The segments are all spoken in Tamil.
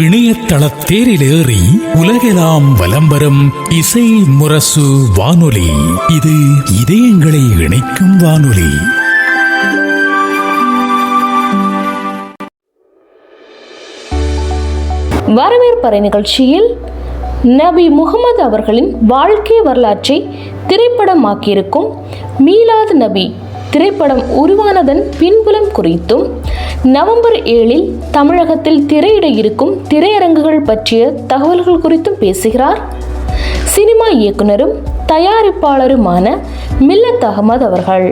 இணையதள தேரிலேறி உலகெல்லாம் வலம் வரும் இசை முரசு வானொலி. இது இதயங்களை இணைக்கும் வானொலி. வரவேற்பறை நிகழ்ச்சியில் நபி முகமது அவர்களின் வாழ்க்கை வரலாற்றை திரைப்படமாக்கியிருக்கும் மீலாது நபி திரைப்படம் உருவானதன் பின்புலம் குறித்தும், நவம்பர் 7 தமிழகத்தில் திரையிட இருக்கும் திரையரங்குகள் பற்றிய தகவல்கள் குறித்தும் பேசுகிறார் சினிமா இயக்குனரும் தயாரிப்பாளருமான மில்லத் அகமது அவர்கள்.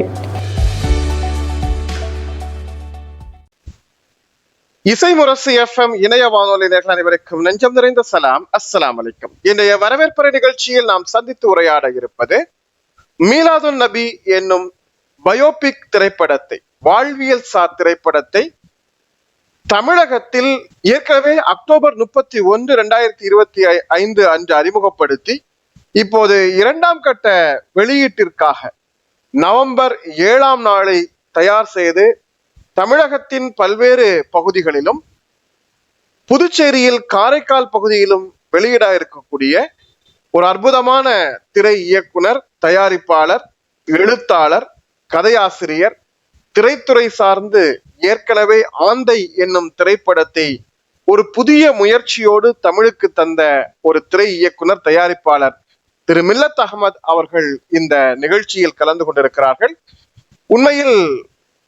இசை முரசு FM இணைய வானொலி நேயர்கள் அனைவருக்கும் நெஞ்சம் நிறைந்த சலாம், அஸ்ஸலாமு அலைக்கும். இன்றைய வரவேற்பறை நிகழ்ச்சியில் நாம் சந்தித்து உரையாட இருப்பது மீலாதுன் நபி என்னும் பயோபிக் திரைப்படத்தை, வாழ்வியல் சார் திரைப்படத்தை தமிழகத்தில் ஏற்கனவே அக்டோபர் 31, 2025 அன்று அறிமுகப்படுத்தி இப்போது 2ஆம் கட்ட வெளியீட்டிற்காக நவம்பர் 7 தயார் செய்து தமிழகத்தின் பல்வேறு பகுதிகளிலும் புதுச்சேரியில் காரைக்கால் பகுதியிலும் வெளியிட இருக்கக்கூடிய ஒரு அற்புதமான திரை இயக்குனர், தயாரிப்பாளர், எழுத்தாளர், கதையாசிரியர், திரைத்துறை சார்ந்து ஏற்கனவே ஆந்தை என்னும் திரைப்படத்தை ஒரு புதிய முயற்சியோடு தமிழுக்கு தந்த ஒரு திரை இயக்குனர், தயாரிப்பாளர் திரு மில்லத் அகமது அவர்கள் இந்த நிகழ்ச்சியில் கலந்து கொண்டிருக்கிறார்கள். உண்மையில்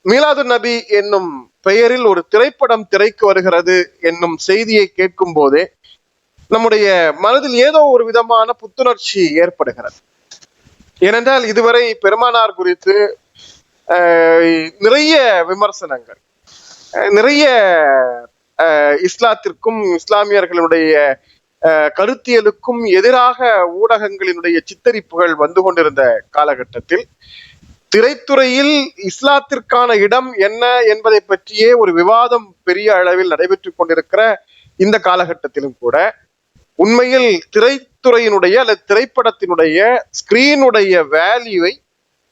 மீலாதுன் நபி என்னும் பெயரில் ஒரு திரைப்படம் திரைக்கு வருகிறது என்னும் செய்தியை கேட்கும் போதே நம்முடைய மனதில் ஏதோ ஒரு விதமான புத்துணர்ச்சி ஏற்படுகிறது. ஏனென்றால் இதுவரை பெருமானார் குறித்து நிறைய விமர்சனங்கள், நிறைய இஸ்லாத்திற்கும் இஸ்லாமியர்களுடைய கருத்தியலுக்கும் எதிராக ஊடகங்களினுடைய சித்தரிப்புகள் வந்து கொண்டிருந்த காலகட்டத்தில் திரைத்துறையில் இஸ்லாத்திற்கான இடம் என்ன என்பதை பற்றியே ஒரு விவாதம் பெரிய அளவில் நடைபெற்றுக் கொண்டிருக்கிற இந்த காலகட்டத்திலும் கூட உண்மையில் திரைத்துறையினுடைய அல்லது திரைப்படத்தினுடைய ஸ்கிரீனுடைய வேல்யூவை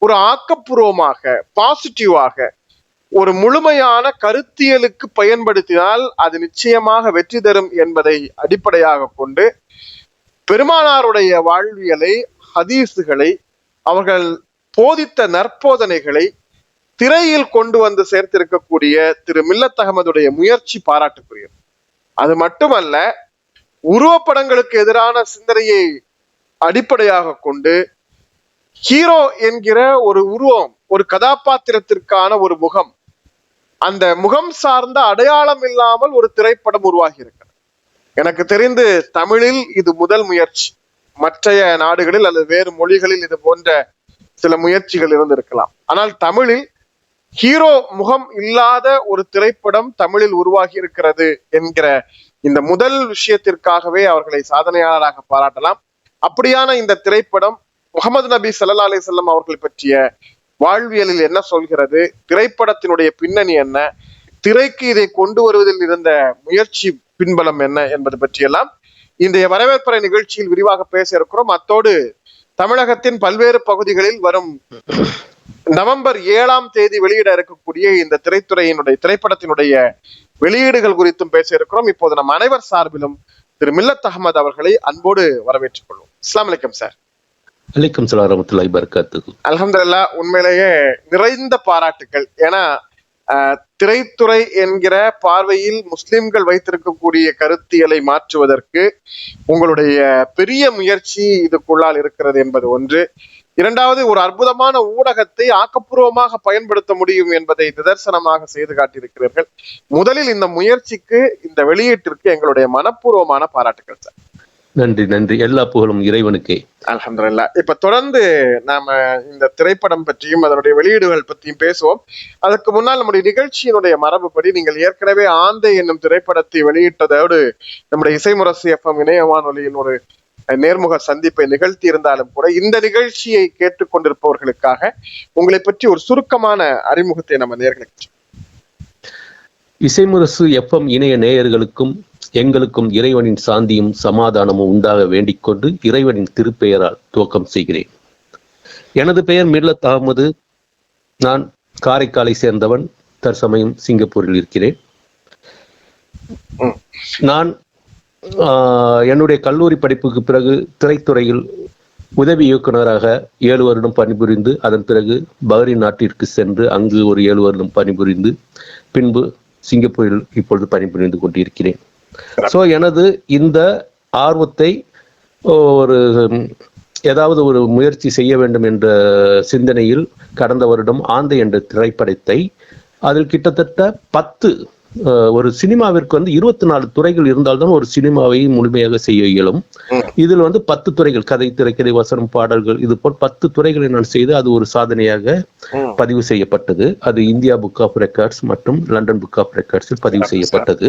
ஒரு ஆக்கப்பூர்வமாக, பாசிட்டிவாக, ஒரு முழுமையான கருத்தியலுக்கு பயன்படுத்தினால் அது நிச்சயமாக வெற்றி தரும் என்பதை அடிப்படையாக கொண்டு பெருமானாருடைய வாழ்வியலை, ஹதீஸுகளை, அவர்கள் போதித்த நற்போதனைகளை திரையில் கொண்டு வந்து சேர்த்திருக்கக்கூடிய திரு மில்லத் அகமதுடைய முயற்சி பாராட்டுக்குரியது. அது மட்டுமல்ல, உருவப்படங்களுக்கு எதிரான சிந்தனையை அடிப்படையாக கொண்டு ஹீரோ என்கிற ஒரு உருவம், ஒரு கதாபாத்திரத்திற்கான ஒரு முகம், அந்த முகம் சார்ந்த அடையாளம் இல்லாமல் ஒரு திரைப்படம் உருவாகி இருக்கிறது. எனக்கு தெரிந்து தமிழில் இது முதல் முயற்சி. மற்றைய நாடுகளில் அல்லது வேறு மொழிகளில் இது போன்ற சில முயற்சிகள் இருந்திருக்கலாம். ஆனால் தமிழில் ஹீரோ முகம் இல்லாத ஒரு திரைப்படம் தமிழில் உருவாகி இருக்கிறது என்கிற இந்த முதல் விஷயத்திற்காகவே அவர்களை சாதனையாளராக பாராட்டலாம். அப்படியான இந்த திரைப்படம் முகமது நபி ஸல்லல்லாஹு அலைஹி வஸல்லம் அவர்களை பற்றிய வாழ்வியலில் என்ன சொல்கிறது, திரைப்படத்தினுடைய பின்னணி என்ன, திரைக்கு இதை கொண்டு வருவதில் இருந்த முயற்சி பின்பலம் என்ன என்பது பற்றியெல்லாம் இன்றைய வரவேற்பறை நிகழ்ச்சியில் விரிவாக பேச இருக்கிறோம். அத்தோடு தமிழகத்தின் பல்வேறு பகுதிகளில் வரும் நவம்பர் 7 வெளியிட இருக்கக்கூடிய இந்த திரைப்படத்தினுடைய வெளியீடுகள் குறித்தும் பேச இருக்கிறோம். இப்போது நம் அனைவர் சார்பிலும் திரு மில்லத் அகமது அவர்களை அன்போடு வரவேற்றுக் கொள்வோம். அஸ்ஸலாமு அலைக்கும் சார். அலைக்கும் ஸலாம் வரஹ்மத்துல்லாஹி வபரகாத்துஹு. அல்ஹம்துலில்லாஹ், உண்மையிலேயே நிறைந்த பாராட்டுக்கள். ஏன்னா திரைத்துறை என்கிற பார்வையில் முஸ்லிம்கள் வைத்திருக்கக்கூடிய கருத்தியலை மாற்றுவதற்கு உங்களுடைய பெரிய முயற்சி இதுக்குள்ளால் இருக்கிறது என்பது ஒன்று. இரண்டாவது, ஒரு அற்புதமான ஊடகத்தை ஆக்கப்பூர்வமாக பயன்படுத்த முடியும் என்பதை நிதர்சனமாக செய்து காட்டியிருக்கிறீர்கள். முதலில் இந்த முயற்சிக்கு, இந்த வெளியீட்டிற்கு எங்களுடைய மனப்பூர்வமான பாராட்டுகள் சார். நன்றி நன்றி. எல்லா புகழும் இறைவனுக்கே. அல்ஹம்துலில்லாஹ். இப்ப தொடர்ந்து நாம இந்த திரைப்படம் பற்றியும் அதனுடைய வெளியீடுகள் பற்றியும் பேசுவோம். அதற்கு முன்னால் நம்முடைய நிகழ்ச்சியினுடைய மரபுப்படி நீங்கள் ஏற்கனவே ஆந்தை என்னும் திரைப்படத்தை வெளியிட்டதோடு நம்முடைய இசை முரசு FM இணைய வானொலியின் ஒரு நேர்முக சந்திப்பை நிகழ்த்தி இருந்தாலும் கூட இந்த நிகழ்ச்சியை கேட்டுக்கொண்டிருப்பவர்களுக்காக உங்களை பற்றி ஒரு சுருக்கமான அறிமுகத்தை நம்ம நேயர்களுக்கு. இசைமுரசு FM இணைய நேயர்களுக்கும் எங்களுக்கும் இறைவனின் சாந்தியும் சமாதானமும் உண்டாக வேண்டிக் கொண்டு இறைவனின் திருப்பெயரால் துவக்கம் செய்கிறேன். எனது பெயர் மில்லத் அகமது. நான் காரைக்காலை சேர்ந்தவன். தற்சமயம் சிங்கப்பூரில் இருக்கிறேன். நான் என்னுடைய கல்லூரி படிப்புக்கு பிறகு திரைத்துறையில் உதவி இயக்குநராக 7 வருடம் பணிபுரிந்து அதன் பிறகு பஹ்ரைன் நாட்டிற்கு சென்று அங்கு ஒரு 7 வருடம் பணிபுரிந்து பின்பு சிங்கப்பூரில் இப்பொழுது பணிபுரிந்து கொண்டிருக்கிறேன். ஸோ எனது இந்த ஆர்வத்தை ஒரு ஏதாவது ஒரு முயற்சி செய்ய வேண்டும் என்ற சிந்தனையில் கடந்த வருடம் ஆந்தை என்ற திரைப்படத்தை, அதில் கிட்டத்தட்ட 10 ஒரு சினிமாவிற்கு 24 துறைகள் இருந்தால்தான் ஒரு சினிமாவை முழுமையாக செய்ய இயலும். இதில் 10 துறைகள், கதை, திரைக்கதை, வசனம், பாடல்கள், இது போல் 10 துறைகளை நான் செய்து அது ஒரு சாதனையாக பதிவு செய்யப்பட்டது. அது இந்தியா புக் ஆஃப் ரெக்கார்ட்ஸ் மற்றும் லண்டன் புக் ஆஃப் ரெக்கார்ட்ஸில் பதிவு செய்யப்பட்டது.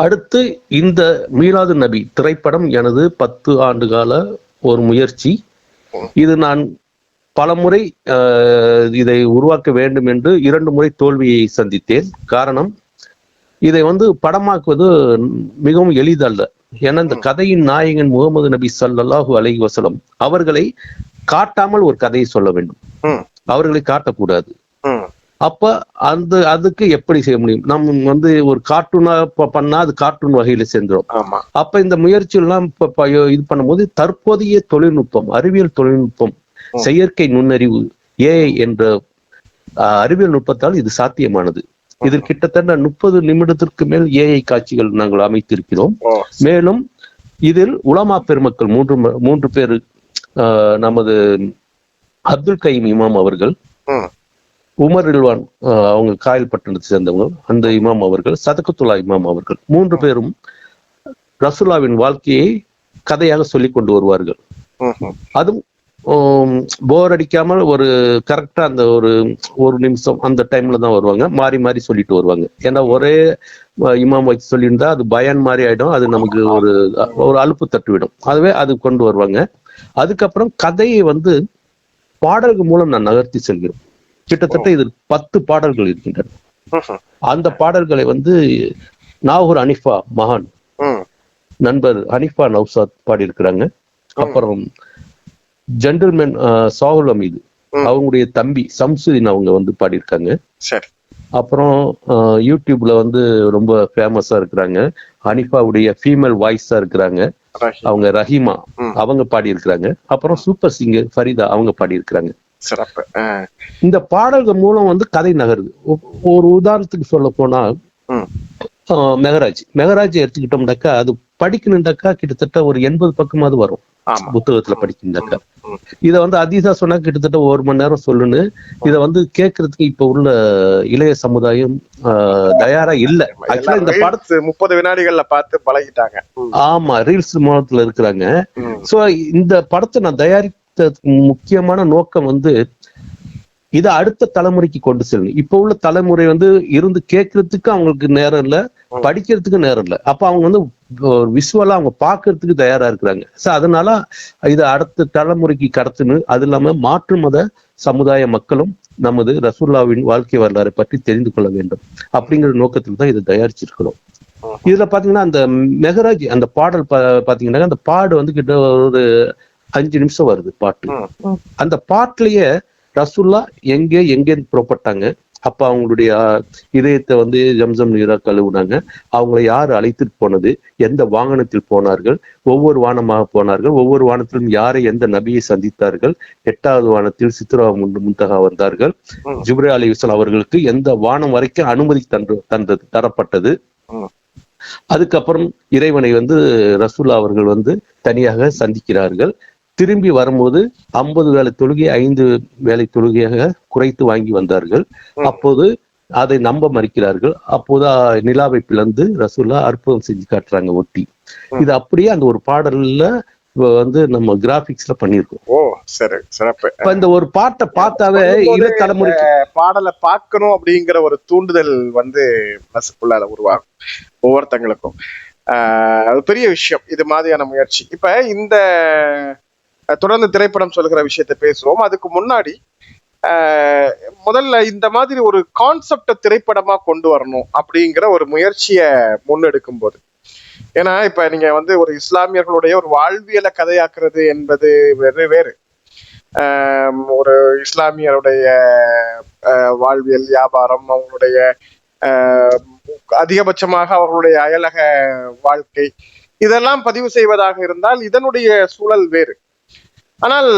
அடுத்து இந்த மீலாது நபி திரைப்படம் எனது 10 ஆண்டு கால ஒரு முயற்சி. இது நான் பல முறை இதை உருவாக்க வேண்டும் என்று 2 முறை தோல்வியை சந்தித்தேன். காரணம், இதை படமாக்குவது மிகவும் எளிதல்ல. ஏன்னா இந்த கதையின் நாயகன் முகமது நபி ஸல்லல்லாஹு அலைஹி வஸல்லம் அவர்களை காட்டாமல் ஒரு கதையை சொல்ல வேண்டும், அவர்களை காட்டக்கூடாது. அப்ப அதுக்கு எப்படி செய்ய முடியும்? நம்ம ஒரு கார்ட்டூனா பண்ணா அது கார்ட்டூன் வகையில சேர்ந்துடும். அப்ப இந்த முயற்சி எல்லாம் இது பண்ணும்போது தற்போதைய தொழில்நுட்பம், அறிவியல் தொழில்நுட்பம், செயற்கை நுண்ணறிவு, ஏஐ என்ற அறிவியல் நுட்பத்தால் இது சாத்தியமானது. இதில் கிட்டத்தட்ட 30 நிமிடத்திற்கு மேல் ஏஐ காட்சிகள் நாங்கள் அமைத்திருக்கிறோம். மேலும் இதில் உலமா பெருமக்கள் 3 பேர், நமது அப்துல் கயீம் இமாம் அவர்கள், உமர் ரில்வான் அவங்க காயல் பட்டணத்தை சேர்ந்தவங்க, அந்த இமாம் அவர்கள், சதகத்துல்லா இமாம் அவர்கள், 3 பேரும் ரசூலுல்லாவின் வாழ்க்கையை கதையாக சொல்லி கொண்டு வருவார்கள். அதுவும் போர் அடிக்காமல் ஒரு கரெக்டா அந்த ஒரு நிமிஷம் அந்த டைம்ல தான் வருவாங்க, மாறி மாறி சொல்லிட்டு வருவாங்க. ஏன்னா ஒரே இமாம் வச்சு சொல்லியிருந்தா அது பயான் மாதிரி ஆயிடும், அது நமக்கு ஒரு அலுப்பு தட்டுவிடும். அதுவே அது கொண்டு வருவாங்க. அதுக்கப்புறம் கதையை பாடல்கள் மூலம் நான் நகர்த்தி செல்கிறோம். கிட்டத்தட்ட இதில் 10 பாடல்கள் இருக்கின்றன. அந்த பாடல்களை நாகூர் ஹனீஃபா மகான் நண்பர் ஹனீஃபா நௌசாத் பாடியிருக்கிறாங்க. அப்புறம் ஜென்டில்மேன் சாகுல் அமீது அவங்களுடைய தம்பி சம்சுதீன் அவங்க பாடியிருக்காங்க. அப்புறம் யூடியூப்ல ரொம்ப ஃபேமஸா இருக்கிறாங்க, ஹனீஃபாவுடைய ஃபீமேல் வாய்ஸா இருக்கிறாங்க, அவங்க ரஹீமா அவங்க பாடியிருக்கிறாங்க. அப்புறம் சூப்பர் சிங்கர் ஃபரிதா அவங்க பாடியிருக்கிறாங்க. சிறப்பு. இந்த பாடல்கள் மூலம் கதை நகருது. ஒரு உதாரணத்துக்கு சொல்ல போனா மெகராஜ் எடுத்துக்கிட்டோம்னாக்கா அது படிக்கணும்னாக்கா கிட்டத்தட்ட ஒரு 80 பக்கமாவது வரும் புத்தகத்துல படிக்கணும்னாக்கா. இதை அதீதா சொன்னா கிட்டத்தட்ட 1 மணி நேரம் சொல்லுன்னு. இதை கேட்கறதுக்கு இப்ப உள்ள இளைய சமுதாயம் தயாரா இல்ல. ஆக்சுவலா இந்த படத்தை 30 வினாடிகள்ல பார்த்து பழகிட்டாங்க. ஆமா, ரீல்ஸ் மூலத்துல இருக்கிறாங்க. சோ இந்த படத்தை நான் தயாரித்ததுக்கு முக்கியமான நோக்கம் இதை அடுத்த தலைமுறைக்கு கொண்டு செல்லணும். இப்ப உள்ள தலைமுறை இருந்து கேட்கறதுக்கு அவங்களுக்கு நேரம் இல்ல, படிக்கிறதுக்கு நேரம் இல்ல. அப்ப அவங்க விஷுவலா அவங்க பாக்குறதுக்கு தயாரா இருக்கிறாங்க. சோ அதனால இதை அடுத்த தலைமுறைக்கு கடத்தணும். அது இல்லாம மாற்று மத சமுதாய மக்களும் நமது ரசூலுல்லாவின் வாழ்க்கை வரலாறை பற்றி தெரிந்து கொள்ள வேண்டும் அப்படிங்கிற நோக்கத்துல தான் இதை தயாரிச்சிருக்கிறோம். இதுல பாத்தீங்கன்னா அந்த மெஹராஜ் அந்த பாடல் பாத்தீங்கன்னா அந்த பாடு கிட்ட ஒரு 5 நிமிஷம் வருது பாட்டு. அந்த பாட்டுலயே ரசூலுல்லா எங்கே புறப்பட்டாங்க, அப்ப அவங்களுடைய இதயத்தை ஜம்சம் நீரா கழுவுனாங்க, அவங்களை யாரு அழைத்துட்டு போனது, எந்த வாகனத்தில் போனார்கள், ஒவ்வொரு வானமாக போனார்கள், ஒவ்வொரு வானத்திலும் யாரை எந்த நபியை சந்தித்தார்கள், 8வது வானத்தில் சித்ரா முன்தகா வந்தார்கள், ஜிப்ரீல் அலைஹிஸ்ஸலாம் அவர்களுக்கு எந்த வானம் வரைக்கும் அனுமதி தரப்பட்டது. அதுக்கப்புறம் இறைவனை ரசூலுல்லா அவர்கள் தனியாக சந்திக்கிறார்கள். திரும்பி வரும்போது 50 வேளை தொழுகை 5 வேளை தொழுகையாக குறைத்து வாங்கி வந்தார்கள். அப்போது அதை நம்ப மறுக்கிறார்கள். அப்போது நிலாவை பிளந்து ரசூலுல்லாஹ் அற்புதம் செஞ்சு காட்டுறாங்க ஒட்டி. இது அப்படியே அந்த ஒரு பாடல்ல நம்ம கிராபிக்ஸ்ல பண்ணிருக்கோம். ஓ சரி, சிறப்பு. இந்த ஒரு பாட்டை பார்த்தாவே இள தலைமுறைக்கு பாடலை பார்க்கணும் அப்படிங்கிற ஒரு தூண்டுதல் மனசுக்குள்ள உருவாகும் ஒவ்வொருத்தங்களுக்கும். அது பெரிய விஷயம் இது மாதிரியான முயற்சி. இப்ப இந்த தொடர்ந்து திரைப்படம் சொல்கிற விஷயத்த பேசுவோம். அதுக்கு முன்னாடி முதல்ல இந்த மாதிரி ஒரு கான்செப்ட திரைப்படமா கொண்டு வரணும் அப்படிங்கிற ஒரு முயற்சியை முன்னெடுக்கும் போது, ஏன்னா இப்ப நீங்க ஒரு இஸ்லாமியர்களுடைய ஒரு வாழ்வியலை கதையாக்குறது என்பது வேறு. ஒரு இஸ்லாமியருடைய வாழ்வியல், வியாபாரம், அவங்களுடைய அதிகபட்சமாக அவர்களுடைய அயலக வாழ்க்கை இதெல்லாம் பதிவு செய்வதாக இருந்தால் இதனுடைய சூழல் வேறு. ஆனால்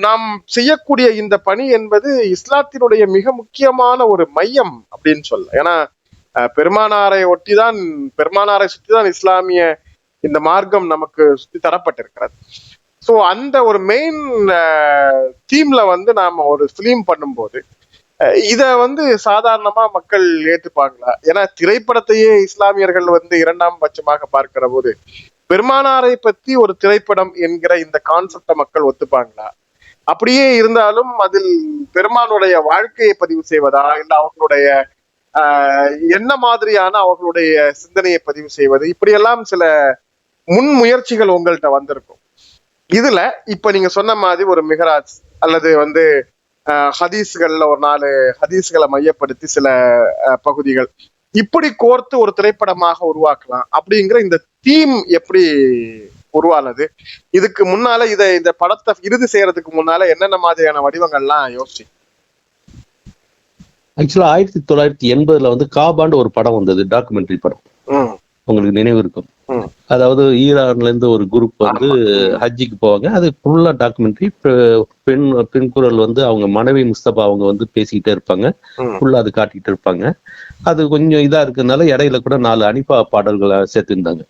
நாம் செய்யக்கூடிய இந்த பணி என்பது இஸ்லாத்தினுடைய மிக முக்கியமான ஒரு மையம் அப்படின்னு சொல்ல. ஏன்னா பெருமானாரை சுற்றிதான் இஸ்லாமிய இந்த மார்க்கம் நமக்கு சுத்தி தரப்பட்டிருக்கிறது. ஸோ அந்த ஒரு மெயின் தீம்ல நாம ஒரு பிலிம் பண்ணும்போது இத சாதாரணமா மக்கள் ஏற்றுப்பாங்களா? ஏன்னா திரைப்படத்தையே இஸ்லாமியர்கள் இரண்டாம் பட்சமாக பார்க்கிற போது பெருமானாரை பத்தி ஒரு திரைப்படம் என்கிற இந்த கான்செப்டை மக்கள் ஒத்துப்பாங்களா? அப்படியே இருந்தாலும் அதில் பெருமானுடைய வாழ்க்கையை பதிவு செய்வதா, இல்ல அவர்களுடைய என்ன மாதிரியான அவர்களுடைய சிந்தனையை பதிவு செய்வது, இப்படியெல்லாம் சில முன் முயற்சிகள் உங்கள்கிட்ட வந்திருக்கும். இதுல இப்ப நீங்க சொன்ன மாதிரி ஒரு மிகராஜ் அல்லது ஹதீஸ்கள்ல ஒரு 4 ஹதீஸ்களை மையப்படுத்தி சில பகுதிகள் இப்படி கோர்த்து ஒரு திரைப்படமாக உருவாக்கலாம் அப்படிங்கிற இந்த தீம் எப்படி உருவானது? இதுக்கு முன்னால இந்த படத்தை இறுதி செய்யறதுக்கு முன்னால என்னென்ன மாதிரியான வடிவங்கள்லாம் யோசிச்சு? ஆக்சுவலா 1980 காபாண்டு ஒரு படம் வந்தது, டாக்குமெண்ட்ரி படம். உங்களுக்கு நினைவு இருக்கும். அதாவது ஈரான்ல இருந்து ஒரு குரூப் ஹஜ்ஜிக்கு போவாங்க. அது ஃபுல்லா டாக்குமெண்ட்ரி. பெண் குரல் அவங்க மனைவி முஸ்தபா அவங்க பேசிக்கிட்டே இருப்பாங்க. ஃபுல்லா அது காட்டிக்கிட்டு இருப்பாங்க. அது கொஞ்சம் இதா இருக்கிறதுனால இடையில கூட 4 அனிபா பாடல்களை சேர்த்திருந்தாங்க.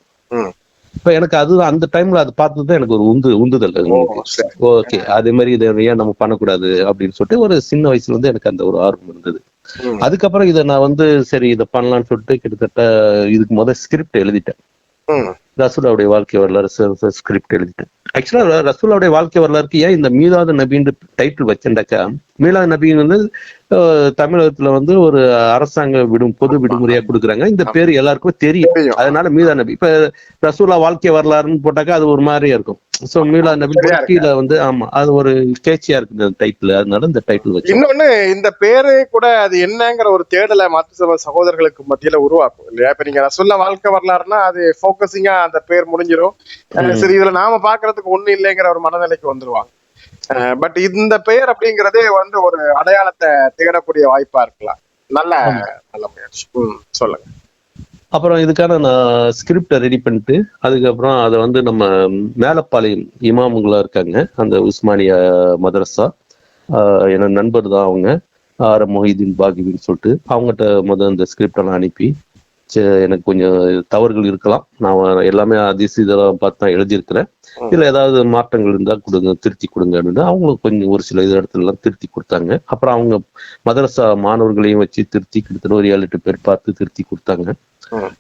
இப்ப எனக்கு அதுதான் அந்த டைம்ல அது பார்த்ததுதான் எனக்கு ஒரு உந்துதல். ஓகே, அதே மாதிரி இதை ஏன் நம்ம பண்ணக்கூடாது அப்படின்னு சொல்லிட்டு ஒரு சின்ன வயசுல எனக்கு அந்த ஒரு ஆர்வம் இருந்தது. அதுக்கப்புறம் இதை நான் சரி இதை பண்ணலாம்னு சொல்லிட்டு கிட்டத்தட்ட இதுக்கு முதல் ஸ்கிரிப்ட் எழுதிட்டேன். ரசூலுல்லாஹ்வுடைய வாழ்க்கை வரலாறு ஸ்கிரிப்ட் எழுதிட்டேன். ஆக்சுவலா ரசூலுல்லாஹ்வுடைய வாழ்க்கை வரலாறுக்கு ஏன் இந்த மீலாது நபின்ற டைட்டில் வச்சேன்டாக்கா, மீலாது நபின்னு தமிழகத்துல ஒரு அரசாங்க பொது விடுமுறையா கொடுக்குறாங்க. இந்த பேரு எல்லாருக்குமே தெரியும். அதனால மீலாது நபி. இப்ப ரசூலுல்லாஹ் வாழ்க்கை வரலாறுன்னு போட்டாக்கா அது ஒரு மாதிரியா இருக்கும். சோ மீலாது நபி கீழே ஆமா, அது ஒரு கேட்சியா இருக்கு இந்த டைட்டில். அதனால இந்த டைட்டில் வச்சு. இன்னொன்னு இந்த பேரு கூட அது என்னங்கிற ஒரு தேடலை மாற்று சகோதரர்களுக்கு மத்தியில உருவாக்கும் இல்லையா? இப்ப நீங்க ரசூலுல்லாஹ் வாழ்க்கை வரலாறுனா அது போக்கஸிங்கா அந்த பேர் முடிஞ்சிடும். சரி, இதுல நாம பாக்குறதுக்கு ஒண்ணு இல்லைங்கிற ஒரு மனநிலைக்கு வந்துருவாங்க. பட் இந்த பெயர் அப்படிங்கறதே ஒரு அடையாளத்தை தேடக்கூடிய வாய்ப்பா இருக்கலாம். நல்ல முயற்சி. சொல்லுங்க. அப்புறம் இதுக்கான நான் ஸ்கிரிப்டை ரெடி பண்ணிட்டு அதுக்கப்புறம் அதை நம்ம மேலப்பாளையம் இமாமுங்களா இருக்காங்க, அந்த உஸ்மானியா மதரசா, என்னோட நண்பர் தான் அவங்க, ஆர் மொஹிதீன் பாகிபின்னு சொல்லிட்டு, அவங்ககிட்ட அந்த ஸ்கிரிப்டெல்லாம் அனுப்பி எனக்கு கொஞ்சம் தவறுகள் இருக்கலாம், நான் எல்லாமே இதெல்லாம் பார்த்து தான் எழுதியிருக்கிறேன், இதுல ஏதாவது மாற்றங்கள் இருந்தா கொடுங்க, திருத்தி கொடுங்க அப்படின்னு அவங்களுக்கு கொஞ்சம் ஒரு சில இடத்துல எல்லாம் திருத்தி கொடுத்தாங்க. அப்புறம் அவங்க மதரசா மாணவர்களையும் வச்சு திருத்தி கிட்டத்தட்ட ஒரு 7-8 பேர் பார்த்து திருத்தி கொடுத்தாங்க.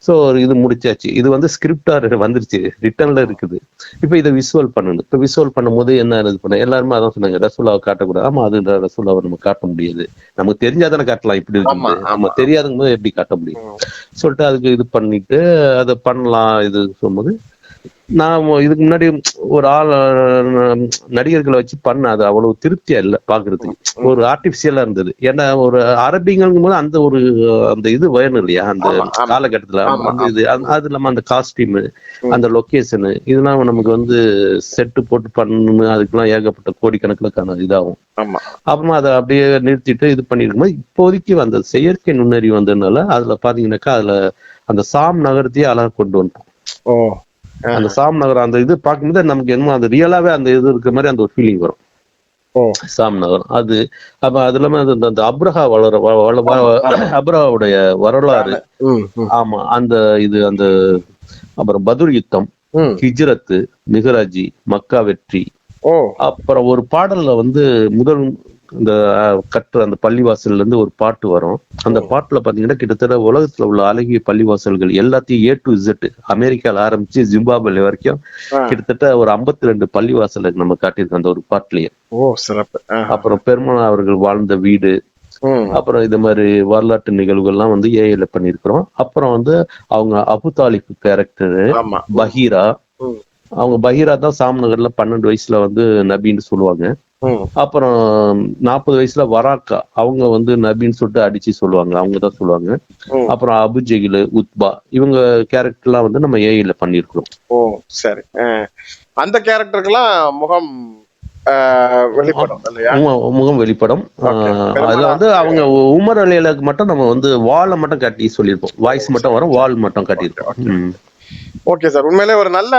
சோ இது முடிச்சாச்சு. இது ஸ்கிரிப்டா வந்துருச்சு, ரிட்டன்ல இருக்குது. இப்ப இதை விசுவல் பண்ணணும். இப்ப விசுவல் பண்ணும் போது என்ன பண்ண எல்லாருமே அதான் சொன்னாங்க, ரசூலாவை காட்டக்கூடாது. ஆமா, அது ரசூலாவை நம்ம காட்ட முடியாது, நமக்கு தெரிஞ்சாதானே காட்டலாம், இப்படி இருக்கு, நம்ம தெரியாதுங்க போது எப்படி காட்ட முடியும் சொல்லிட்டு அதுக்கு இது பண்ணிட்டு அதை பண்ணலாம். இது சொல்லும்போது நான் இதுக்கு முன்னாடி ஒரு நடிகர்களை வச்சு பண்ண அது அவ்வளவு திருப்தியா இல்லை பாக்குறதுக்கு, ஒரு ஆர்டிபிஷியலா இருந்தது. ஏன்னா ஒரு அரபிங்கும் போது அந்த இது வேணும் இல்லையா அந்த காலகட்டத்துல, இது அது இல்லாம அந்த காஸ்டியூம், அந்த லொகேஷனு, இதெல்லாம் நமக்கு செட்டு போட்டு பண்ணணும், அதுக்கெல்லாம் ஏகப்பட்ட கோடிக்கணக்கில் இதாகும். அப்புறமா அதை அப்படியே நிறுத்திட்டு இது பண்ணிருக்கும்போது இப்போதைக்கு அந்த செயற்கை நுண்ணறிவு வந்ததுனால அதுல பாத்தீங்கன்னாக்கா அதுல அந்த சாம் நகரத்தையே அழகா கொண்டு வந்துட்டோம். அந்த சாம் நகரம் அந்த இது பார்க்கும்போது நமக்கு என்ன அந்த ரியலாவே அந்த இது இருக்கிற மாதிரி அந்த ஒரு ஃபீலிங் வரும். சாம் நகரம் அது. அப்ப அது இல்லாம அந்த அப்ரஹா அப்ரஹாவுடைய வரலாறு, ஆமா, அந்த இது அந்த அப்புறம் பதுர் யுத்தம், ஹிஜ்ரத்து, மிஹராஜி, மக்கா வெற்றி, அப்புறம் ஒரு பாடல்ல முதல் இந்த அந்த பள்ளிவாசல்ல இருந்து ஒரு பாட்டு வரும். அந்த பாட்டுல பாத்தீங்கன்னா கிட்டத்தட்ட உலகத்துல உள்ள அழகிய பள்ளிவாசல்கள் எல்லாத்தையும் A to Z, அமெரிக்கால ஆரம்பிச்சு ஜிம்பாப்வே வரைக்கும் கிட்டத்தட்ட ஒரு 52 பள்ளிவாசல் நம்ம காட்டியிருக்கோம் அந்த ஒரு பாட்டுலயே. அப்புறம் பெருமாள் அவர்கள் வாழ்ந்த வீடு, அப்புறம் இது மாதிரி வரலாற்று நிகழ்வுகள்லாம் ஏஐல பண்ணிருக்கிறோம். அப்புறம் அவங்க அபு தாலிப் கேரக்டர் பஹீரா, அவங்க பஹீரா தான் சாம் நகர்ல 12 வயசுல நபின்னு சொல்லுவாங்க. அப்புறம் 40 வயசுல வராக்கா, அவங்க நபின்னு சொல்லிட்டு அடிச்சு சொல்லுவாங்க, அவங்கதான் சொல்லுவாங்க. அப்புறம் அபு ஜெகில், உத்பா, இவங்க கேரக்டர் எல்லாம் நம்ம ஏஐல பண்ணிருக்கிறோம். சரி. அந்த கேரக்டருக்கெல்லாம் முகம் வெளிப்படும் இல்லையா? முகம் வெளிப்படம். அதுல வந்து அவங்க உமர் அலிகளுக்கு மட்டும் நம்ம வந்து வாலை மட்டும் காட்டி சொல்லியிருப்போம், வாய்ஸ் மட்டும் வரும், வால் மட்டும் காட்டியிருப்போம். ஓகே சார், உண்மையிலே ஒரு நல்ல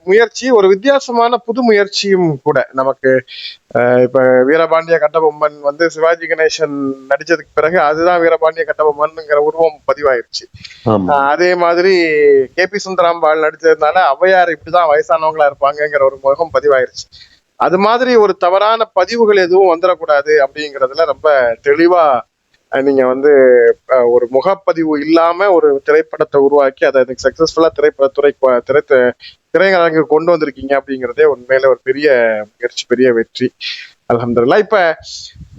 முயற்சி, ஒரு வித்தியாசமான புது முயற்சியும் கூட. நமக்கு இப்ப வீரபாண்டிய கட்டபொம்மன் வந்து சிவாஜி கணேசன் நடிச்சதுக்கு பிறகு அதுதான் வீரபாண்டிய கட்டபொம்மன்ங்கிற உருவம் பதிவாயிருச்சு. அதே மாதிரி KP சுந்தராம்பாள் நடிச்சதுனால ஔவையார் இப்படிதான் வயசானவங்களா இருப்பாங்கிற ஒரு முகம் பதிவாயிருச்சு. அது மாதிரி ஒரு தவறான பதிவுகள் எதுவும் வந்துடக்கூடாது அப்படிங்கிறதுல ரொம்ப தெளிவா நீங்க வந்து ஒரு முகப்பதிவு இல்லாம ஒரு திரைப்படத்தை உருவாக்கி அதை சக்சஸ்ஃபுல்லா திரையரங்கு கொண்டு வந்திருக்கீங்க அப்படிங்கிறதே உண்மையில ஒரு பெரிய முயற்சி, பெரிய வெற்றி. அல்ஹம்துலில்லாஹ். இப்ப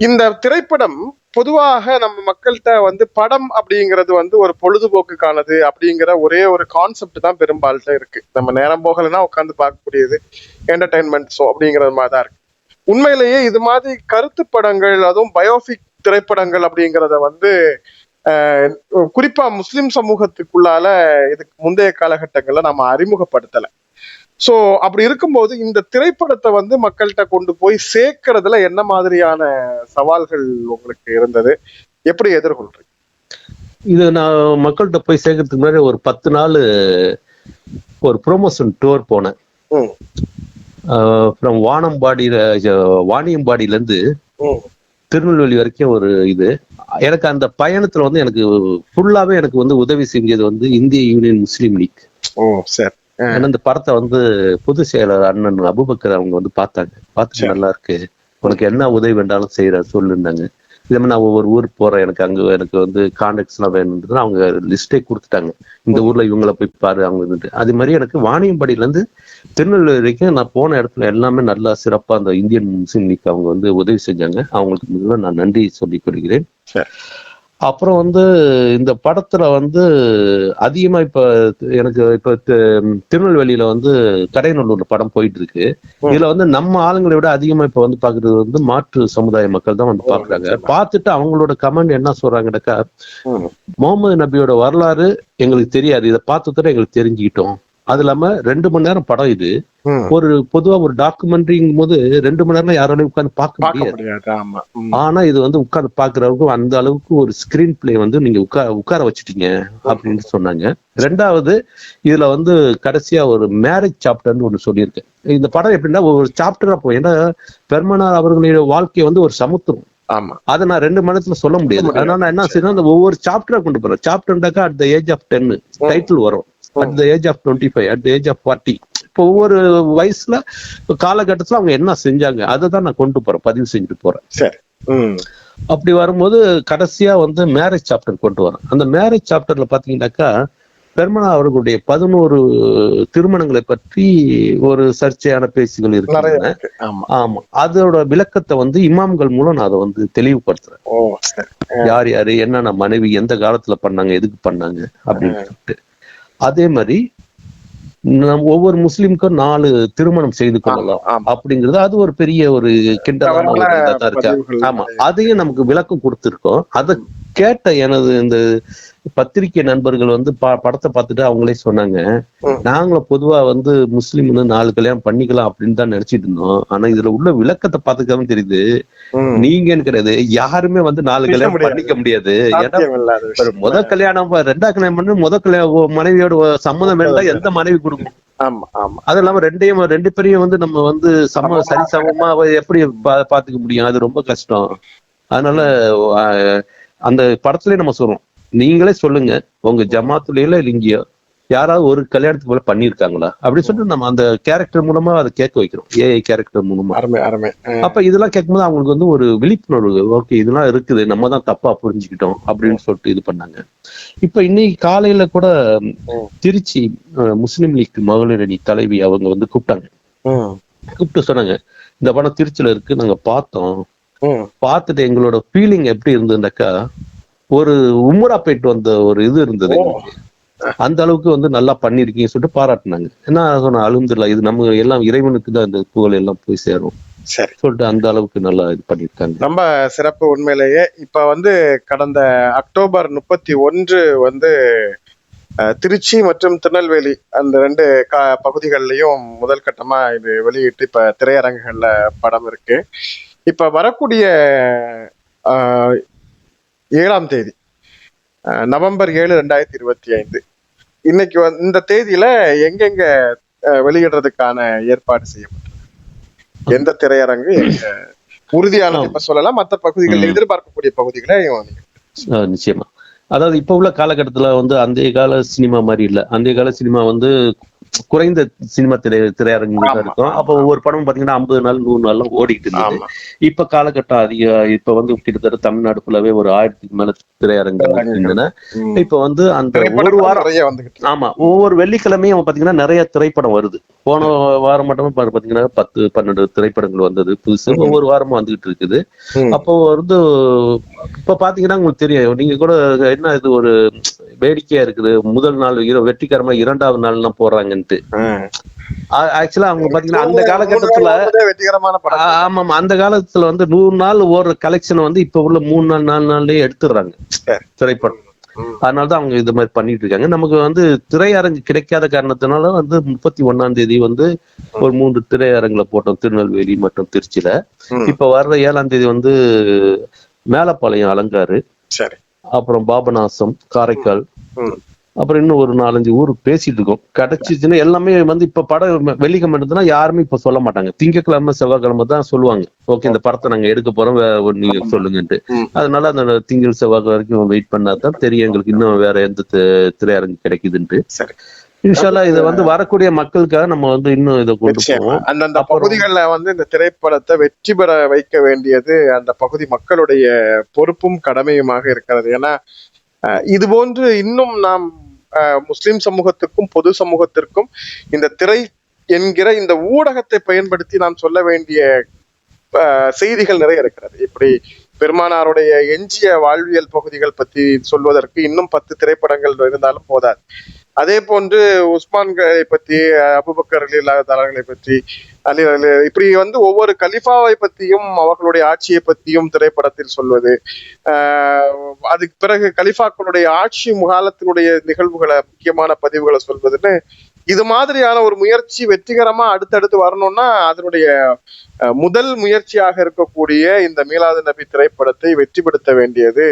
இந்த திரைப்படம் பொதுவாக நம்ம மக்கள்கிட்ட வந்து படம் அப்படிங்கிறது வந்து ஒரு பொழுதுபோக்குக்கானது அப்படிங்கிற ஒரே ஒரு கான்செப்ட் தான் பெரும்பால்கிட்ட இருக்கு. நம்ம நேரம் போகலைன்னா உட்காந்து பார்க்கக்கூடியது, என்டர்டைன்மெண்ட் ஷோ அப்படிங்கிறது மாதிரிதான் இருக்கு. உண்மையிலேயே இது மாதிரி கருத்து படங்கள், அதுவும் பயோபிக் திரைப்படங்கள் அப்படிங்கிறத வந்து குறிப்பா முஸ்லிம் சமூகத்துக்குள்ளால இதுக்கு முந்தைய காலகட்டங்கள்ல நம்ம அறிமுகப்படுத்தல. சோ அப்படி இருக்கும்போது இந்த திரைப்படத்தை வந்து மக்கள்கிட்ட கொண்டு போய் சேர்க்கறதுல என்ன மாதிரியான சவால்கள் உங்களுக்கு இருந்தது, எப்படி எதிர்கொள்றீங்க? இது நான் மக்கள்கிட்ட போய் சேர்க்கறதுக்கு முன்னாடி ஒரு 10 நாள் ஒரு ப்ரோமோஷன் டூர் போனேன். வாணியம்பாடியில இருந்து திருநெல்வேலி வரைக்கும் ஒரு இது. எனக்கு அந்த பயணத்துல வந்து எனக்கு ஃபுல்லாவே எனக்கு வந்து உதவி செஞ்சது வந்து இந்திய யூனியன் முஸ்லீம் லீக். ஏன்னா இந்த படத்தை வந்து பொதுச் செயலர் அண்ணன் அபுபக்கர் அவங்க வந்து பார்த்துட்டு நல்லா இருக்கு, உனக்கு என்ன உதவி வேண்டாலும் செய்யற சொல்லுன்னாங்க. இதே மாதிரி நான் ஒவ்வொரு ஊருக்கு போறேன், எனக்கு வந்து கான்டாக்ட்ஸ் எல்லாம் வேணும்னு அவங்க லிஸ்டே கொடுத்துட்டாங்க, இந்த ஊர்ல இவங்களை போய் பாரு அவங்க. அது மாதிரி எனக்கு வாணியம்பாடியில இருந்து திருநெல்வேலி வரைக்கும் நான் போன இடத்துல எல்லாமே நல்லா சிறப்பா அந்த இந்தியன் முஸ்லீம் லீக் அவங்க வந்து உதவி செஞ்சாங்க. அவங்களுக்கு முதல்ல நான் நன்றி சொல்லிக் கொள்கிறேன். அப்புறம் வந்து இந்த படத்துல வந்து அதிகமா இப்ப திருநெல்வேலியில வந்து கடைநல்லூர்ல படம் போயிட்டு இருக்கு. இதுல வந்து நம்ம ஆளுங்களை விட அதிகமா இப்ப வந்து பாக்குறது வந்து மாற்று சமுதாய மக்கள் தான் வந்து பாக்குறாங்க. பார்த்துட்டு அவங்களோட கமெண்ட் என்ன சொல்றாங்கன்னாக்கா, முகமது நபியோட வரலாறு எங்களுக்கு தெரியாது, இதை பார்த்துட்டு எங்களுக்கு தெரிஞ்சுக்கிட்டோம். அது இல்லாம 2 மணி நேரம் படம் இது. ஒரு பொதுவா ஒரு டாக்குமெண்ட்ரிங்கும் போது 2 மணி நேரம் யாராலையும் உட்கார்ந்து பார்க்க முடியாது. ஆனா இது வந்து உட்கார்ந்து பாக்குறவங்க அந்த அளவுக்கு ஒரு ஸ்கிரீன் பிளே வந்து நீங்க உட்கார வச்சுட்டீங்க அப்படின்னு சொன்னாங்க. 2வது இதுல வந்து கடைசியா ஒரு மேரேஜ் சாப்டர்னு ஒண்ணு சொல்லியிருக்கேன். இந்த படம் எப்படின்னா ஒரு சாப்டரா போய், ஏன்னா பெருமானார் அவர்களுடைய வாழ்க்கையை வந்து ஒரு சமுத்திரம். அதை நான் 2 மணி நேரத்துல சொல்ல முடியாது. அதனால நான் என்ன செய்யணும், அந்த ஒவ்வொரு சாப்டரா கொண்டு போறேன். சாப்டர்னாக்கா at the age of 10 title வரும், at the age of 25, at the age of 40. இப்போ ஒவ்வொரு வயசுல காலகட்டத்துல அவங்க என்ன செஞ்சாங்க அதை தான் நான் கொண்டு போறேன், பதிவு செஞ்சுட்டு போறேன். அப்படி வரும்போது கடைசியா வந்து மேரேஜ் சாப்டர் கொண்டு வரேன். அந்த மேரேஜ் சாப்டர்ல பாத்தீங்கன்னாக்கா பெருமானார் அவர்களுடைய 11 திருமணங்களை பற்றி ஒரு சர்ச்சையான பேச்சுகள் இருக்கு. ஆமா, அதோட விளக்கத்தை வந்து இமாம்கள் மூலம் நான் அதை வந்து தெளிவுபடுத்துறேன். யார் யாரு, என்னென்ன மனைவி, எந்த காலத்துல பண்ணாங்க, எதுக்கு பண்ணாங்க அப்படின்னு சொல்லிட்டு. அதே மாதிரி ஒவ்வொரு முஸ்லிம்க்கும் 4 திருமணம் செய்து கொள்ளலாம் அப்படிங்கிறது அது ஒரு பெரிய ஒரு கிண்டலான ஒரு இதா இருக்கா. ஆமா, அதையும் நமக்கு விளக்கம் கொடுத்திருக்கோம். அதை கேட்ட எனது இந்த பத்திரிகை நண்பர்கள் வந்து படத்தை பார்த்துட்டு அவங்களே சொன்னாங்க, நாங்களும் பொதுவா வந்து முஸ்லீம் 4 கல்யாணம் பண்ணிக்கலாம் அப்படின்னு தான் நினைச்சிட்டு இருந்தோம். ஆனா இதுல உள்ள விளக்கத்தை பார்த்துக்காம தெரியுது, நீங்கன்னு கிடையாது, யாருமே வந்து 4 கல்யாணம் பண்ணிக்க முடியாது. ஏன்னா முதல் கல்யாணம் 2வது கல்யாணம் பண்ணி முதல் கல்யாணம் மனைவியோட சம்மதம் வேண்டாம், எந்த மனைவி கொடுக்கும்? அது இல்லாம 2 பேரையும் வந்து நம்ம வந்து சரிசமமா எப்படி பாத்துக்க முடியும்? அது ரொம்ப கஷ்டம். அதனால அந்த படத்துலயே நம்ம சொல்றோம், நீங்களே சொல்லுங்க உங்க ஜமாத்துலயோ இங்கேயோ யாராவது ஒரு கல்யாணத்துக்கு போல பண்ணிருக்காங்களா அப்படின்னு சொல்லிட்டு நம்ம அந்த கேரக்டர் மூலமா அதை கேட்க வைக்கிறோம், ஏஐ கேரக்டர் மூலமா. அப்ப இதெல்லாம் கேட்கும்போது அவங்களுக்கு வந்து ஒரு விழிப்புணர்வு, ஓகே இதெல்லாம் இருக்குது, நம்ம தான் தப்பா புரிஞ்சுக்கிட்டோம் அப்படின்னு சொல்லிட்டு இது பண்ணாங்க. இப்ப இன்னைக்கு காலையில கூட திருச்சி முஸ்லீம் லீக் மகளிர் அணி தலைவி அவங்க வந்து கூப்பிட்டு சொன்னாங்க, இந்த படம் திருச்சியில இருக்கு, நாங்க பார்த்தோம், பார்த்துட்டு எங்களோட ஃபீலிங் எப்படி இருந்ததுனாக்கா ஒரு உம்ரா போயிட்டு வந்த ஒரு இது இருந்தது, அந்த அளவுக்கு வந்து நல்லா பண்ணிருக்கீங்கன்னு சொல்லிட்டு பாராட்டினாங்க. என்ன சொன்ன, அல்ஹம்துலில்லாஹ், இது நம்ம எல்லாம் இறைவனுக்கு தான் இந்த புகழ் எல்லாம் போய் சேரும் சொல்லிட்டு அந்த அளவுக்கு நல்லா இது பண்ணிருக்காங்க. ரொம்ப சிறப்பு உண்மையிலேயே. இப்ப வந்து கடந்த அக்டோபர் 31 வந்து திருச்சி மற்றும் திருநெல்வேலி அந்த ரெண்டு பகுதிகளிலையும் முதல் கட்டமா இது வெளியிட்டு இப்ப திரையரங்குகள்ல படம் இருக்கு. இப்ப வரக்கூடிய 7ஆம் தேதி நவம்பர் 7, 2025 இன்னைக்கு இந்த தேதியில எங்கெங்க வெளியிடுறதுக்கான ஏற்பாடு செய்யப்பட்டது? எந்த திரையரங்கு உறுதியானது இப்ப சொல்லலாம், மற்ற பகுதிகளில் எதிர்பார்க்கக்கூடிய பகுதிகளை நிச்சயமா. அதாவது இப்ப உள்ள காலகட்டத்துல அந்த கால சினிமா மாதிரி இல்ல. அந்த கால சினிமா குறைந்த சினிமா திரையரங்கு இருக்கும். அப்ப ஒவ்வொரு படமும் பாத்தீங்கன்னா 50 நாள் 100 நாள் ஓடிட்டு இருந்தது. இப்ப காலகட்டம் இப்ப கிட்டத்தட்ட தமிழ்நாடு ஃபுல்லாவே ஒரு 1000க்கு மேல திரையரங்குகள் இருக்கின்றன. இப்ப அந்த ஒரு வாரம் ஆமா ஒவ்வொரு வெள்ளிக்கிழமையும் பாத்தீங்கன்னா நிறைய திரைப்படம் வருது. போன வாரம் மட்டும் பாத்தீங்கன்னா 10-12 திரைப்படங்கள் வந்தது புதுசு. ஒவ்வொரு வாரமும் வந்துகிட்டு இருக்குது. அப்போ இப்ப பாத்தீங்கன்னா உங்களுக்கு தெரியும், நீங்க கூட என்ன இது ஒரு வேடிக்கையா இருக்குது, முதல் நாள் வெற்றிகரமா 2வது நாள் எல்லாம் போடுறாங்கன்ட்டு. ஆக்சுவலா அவங்க பாத்தீங்கன்னா அந்த காலகட்டத்துல ஆமா அந்த காலத்துல 100 நாள் ஓடுற கலெக்ஷன் இப்ப உள்ள 3 நாள் 4 நாள்லயே எடுத்துடுறாங்க திரைப்படம். அதனாலதான் அவங்க இது மாதிரி பண்ணிட்டு இருக்காங்க. நமக்கு திரையரங்கு கிடைக்காத காரணத்தினால 31ஆம் தேதி ஒரு 3 திரையரங்குல போட்டோம், திருநெல்வேலி மற்றும் திருச்சியில. இப்ப வர்ற 7ஆம் தேதி மேலப்பாளையம் அலங்காரு, அப்புறம் பாபநாசம், காரைக்கால், அப்புறம் இன்னும் ஒரு 4-5 ஊர் பேசிட்டு இருக்கோம். கிடைச்சிச்சுன்னா எல்லாமே இப்ப படம் வெள்ளிக்கிழமை எடுத்தா யாருமே இப்ப சொல்ல மாட்டாங்க. திங்கட்கிழமை செவ்வாய்க்கிழமை தான் சொல்லுவாங்க, ஓகே இந்த படத்தை நாங்க எடுக்க போறோம், நீங்க சொல்லுங்கன்ட்டு. அதனால அந்த திங்கள் செவ்வாய் வரைக்கும் வெயிட் பண்ணாதான் தெரியும் எங்களுக்கு இன்னும் வேற எந்த திரையரங்கு கிடைக்குதுன்ட்டு. இன்ஷால்லா இதை வரக்கூடிய மக்களுக்காக நம்ம இன்னும் இதை கொண்டு போவோம். அந்தந்த பகுதிகளில் இந்த திரைப்படத்தை வெற்றி பெற வைக்க வேண்டியது அந்த பகுதி மக்களுடைய பொறுப்பும் கடமையுமாக இருக்கிறது. ஏன்னா இது போன்று இன்னும் நாம் முஸ்லிம் சமூகத்துக்கும் பொது சமூகத்திற்கும் இந்த திரை என்கிற இந்த ஊடகத்தை பயன்படுத்தி நாம் சொல்ல வேண்டிய செய்திகள் நிறைய இருக்கிறது. இப்படி பெருமானாருடைய எஞ்சிய வாழ்வியல் பகுதிகள் பத்தி சொல்வதற்கு இன்னும் 10 திரைப்படங்கள் இருந்தாலும் போதாது. அதே போன்று உஸ்மான்களை பற்றி, அபூபக்கர் ரலியல்லாஹு பற்றி, இப்படி ஒவ்வொரு கலிஃபாவை பற்றியும் அவர்களுடைய ஆட்சியை பற்றியும் திரைப்படத்தில் சொல்வது, அதுக்கு பிறகு கலிஃபாக்களுடைய ஆட்சி முகாலத்தினுடைய நிகழ்வுகளை முக்கியமான பதிவுகளை சொல்வதுன்னு இது மாதிரியான ஒரு முயற்சி வெற்றிகரமா அடுத்தடுத்து வரணும்னா அதனுடைய முதல் முயற்சியாக இருக்கக்கூடிய இந்த மீலாது நபி திரைப்படத்தை வெற்றிப்படுத்த வேண்டியது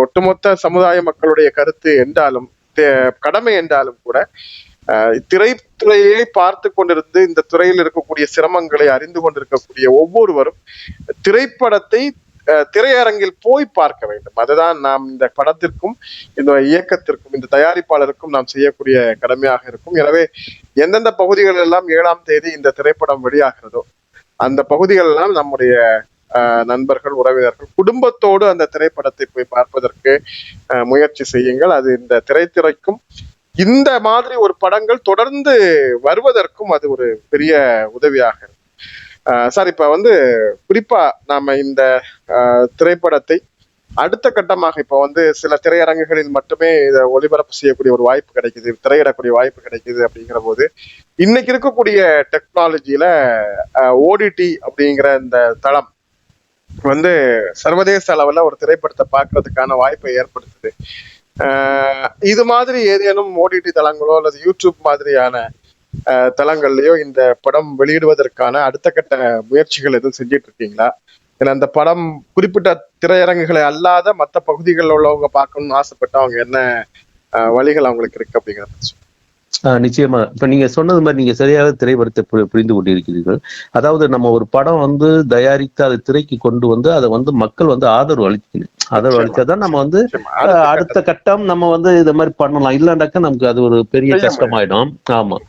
ஒட்டுமொத்த சமுதாய மக்களுடைய கருத்து என்றாலும் கடமை என்றாலும் கூட திரைத்துறையை பார்த்து கொண்டிருந்து இந்த துறையில் இருக்கக்கூடிய சிரமங்களை அறிந்து கொண்டிருக்கக்கூடிய ஒவ்வொருவரும் திரைப்படத்தை திரையரங்கில் போய் பார்க்க வேண்டும். அதுதான் நாம் இந்த படத்திற்கும் இந்த இயக்கத்திற்கும் இந்த தயாரிப்பாளருக்கும் நாம் செய்யக்கூடிய கடமையாக இருக்கும். எனவே எந்தெந்த பகுதிகள் எல்லாம் 7ஆம் தேதி இந்த திரைப்படம் வெளியாகிறதோ அந்த பகுதிகள் எல்லாம் நம்முடைய நண்பர்கள், உறவினர்கள் குடும்பத்தோடு அந்த திரைப்படத்தை போய் பார்ப்பதற்கு முயற்சி செய்யுங்கள். அது இந்த திரைத்துறைக்கும் இந்த மாதிரி ஒரு படங்கள் தொடர்ந்து வருவதற்கும் அது ஒரு பெரிய உதவியாக இருக்கும். சார், இப்ப குறிப்பா நாம இந்த திரைப்படத்தை அடுத்த கட்டமாக இப்ப சில திரையரங்குகளில் மட்டுமே இதை ஒளிபரப்பு செய்யக்கூடிய ஒரு வாய்ப்பு கிடைக்குது, திரையிடக்கூடிய வாய்ப்பு கிடைக்குது. அப்படிங்கிற போது இன்னைக்கு இருக்கக்கூடிய டெக்னாலஜியில ஓடிடி அப்படிங்கிற இந்த தளம் சர்வதேச அளவுல ஒரு திரைப்படத்தை பார்க்கறதுக்கான வாய்ப்பை ஏற்படுத்துது. இது மாதிரி ஏதேனும் ஓடிடி தளங்களோ அல்லது யூடியூப் மாதிரியான தளங்கள்லயோ இந்த படம் வெளியிடுவதற்கான அடுத்த கட்ட முயற்சிகள் எதுவும் செஞ்சிட்டு இருக்கீங்களா? ஏன்னா அந்த படம் குறிப்பிட்ட திரையரங்குகளை அல்லாத மற்ற பகுதிகளில் உள்ளவங்க பார்க்கணும்னு ஆசைப்பட்டு அவங்க என்ன வழிகள் அவங்களுக்கு இருக்கு அப்படிங்கிறது? நிச்சயமா. இப்ப நீங்க சொன்னது மாதிரி நீங்க சரியாக திரைப்படத்தை புரிந்து கொண்டிருக்கிறீர்கள். அதாவது நம்ம ஒரு படம் தயாரித்து அதை திரைக்கு கொண்டு அதை மக்கள் ஆதரவு அளிக்கணும். ஆதரவு அளிச்சாதான் நம்ம அடுத்த கட்டம் நம்ம இதை மாதிரி பண்ணலாம். இல்லைண்டாக்கா நமக்கு அது ஒரு பெரிய கஷ்டமாயிடும். ஆமா,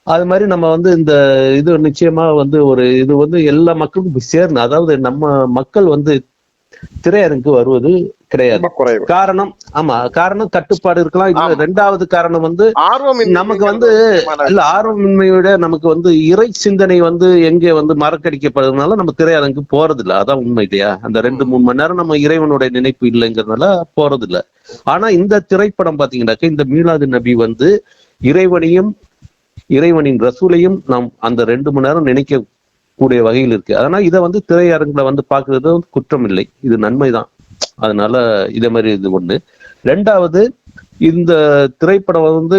அது மாதிரி நம்ம இந்த இது நிச்சயமா ஒரு இது எல்லா மக்களுக்கும் சேரணும். அதாவது நம்ம மக்கள் திரையரங்கு வருவது கிடையாது. காரணம் கட்டுப்பாடு இருக்கலாம். இது 2வது காரணம் நமக்கு இல்ல ஆர்வமின்மையோட நமக்கு இறை சிந்தனை எங்கே மறக்கடிக்கப்படுறதுனால நம்ம திரையரங்கு போறது இல்லை. அதான் உண்மை இல்லையா? அந்த 2-3 மணி நேரம் நம்ம இறைவனுடைய நினைப்பு இல்லைங்கிறதுனால போறது இல்லை. ஆனா இந்த திரைப்படம் பாத்தீங்கன்னாக்க இந்த மீலாது நபி இறைவனையும் இறைவனின் ரசூலையும் நாம் அந்த 2 மணி நேரம் நினைக்க கூடிய வகையில் இருக்கு. அதனால இதை திரையரங்குல பாக்குறது குற்றம் இல்லை, இது நன்மைதான். அதனால இதே மாதிரி இது ஒண்ணு. ரெண்டாவது, இந்த திரைப்படம் வந்து